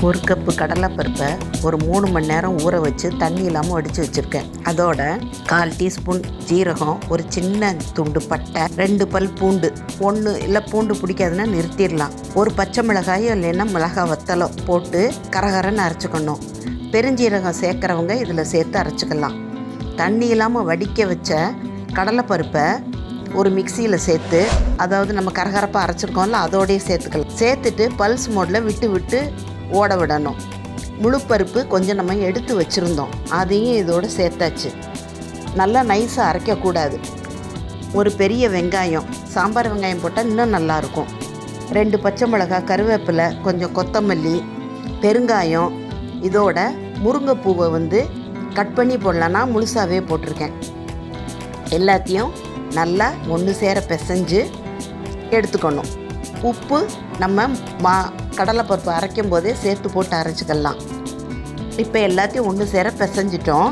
ஒரு கப்பு கடலைப்பருப்பை ஒரு 3 மணி நேரம் ஊற வச்சு தண்ணி இல்லாமல் வடித்து வச்சுருக்கேன். அதோட 1/4 டீஸ்பூன் ஜீரகம், ஒரு சின்ன துண்டு பட்டை, 2 பல் பூண்டு, ஒன்று இல்லை பூண்டு பிடிக்காதுன்னா நிறுத்திடலாம், ஒரு பச்சை மிளகாயோ இல்லைன்னா மிளகாய் வத்தலோ போட்டு கரகரன்னு அரைச்சிக்கணும். பெருஞ்சீரகம் சேர்க்குறவங்க இதில் சேர்த்து அரைச்சிக்கலாம். தண்ணி இல்லாமல் வடிக்க வச்ச கடலைப்பருப்பை ஒரு மிக்சியில் சேர்த்து, அதாவது நம்ம கரகரப்பாக அரைச்சிருக்கோம்ல அதோடையே சேர்த்துக்கலாம். சேர்த்துட்டு பல்ஸ் மோடில் விட்டு விட்டு ஓட விடணும். முழுப்பருப்பு கொஞ்சம் நம்ம எடுத்து வச்சுருந்தோம், அதையும் இதோடு சேர்த்தாச்சு. நல்லா நைஸாக அரைக்கக்கூடாது. ஒரு பெரிய வெங்காயம், சாம்பார் வெங்காயம் போட்டால் இன்னும் நல்லாயிருக்கும். 2 பச்சை மிளகாய், கருவேப்பிலை, கொஞ்சம் கொத்தமல்லி, பெருங்காயம். இதோட முருங்கைப்பூவை கட் பண்ணி போடலாம், நான் முழுசாகவே போட்டிருக்கேன். எல்லாத்தையும் நல்லா ஒன்று சேர பிசைஞ்சு எடுத்துக்கணும். உப்பு நம்ம கடலைப்பருப்பு அரைக்கும் போதே சேர்த்து போட்டு அரைச்சிக்கலாம். இப்போ எல்லாத்தையும் ஒன்று சேர பிசைஞ்சிட்டோம்.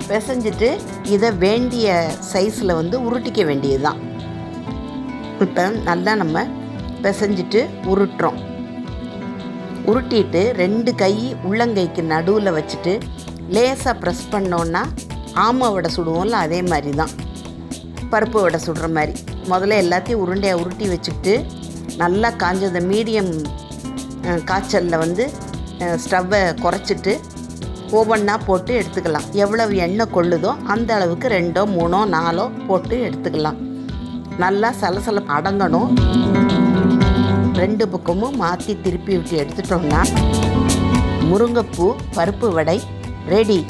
பிசைஞ்சிட்டு இதை வேண்டிய சைஸில் உருட்டிக்க வேண்டியது தான். இப்போ நல்லா நம்ம பிசைஞ்சிட்டு உருட்டுறோம். உருட்டிட்டு 2 கை உள்ளங்கைக்கு நடுவில் வச்சுட்டு லேசாக ப்ரெஸ் பண்ணோன்னா ஆமை வடை சுடுவோம்ல அதே மாதிரி தான், பருப்பு வடை சுடுற மாதிரி. முதல்ல எல்லாத்தையும் உருண்டையாக உருட்டி வச்சுக்கிட்டு நல்லா காஞ்சதை மீடியம் காய்ச்சலில் ஸ்டவ்வை குறைச்சிட்டு ஒவ்வொன்றா போட்டு எடுத்துக்கலாம். எவ்வளவு எண்ணெய் கொள்ளுதோ அந்த அளவுக்கு 2, 3, 4 போட்டு எடுத்துக்கலாம். நல்லா சலசல அடங்கணும். 2 பக்கமும் மாற்றி திருப்பி விட்டு எடுத்துட்டோம்னா முருங்கைப்பூ பருப்பு வடை ரெடி.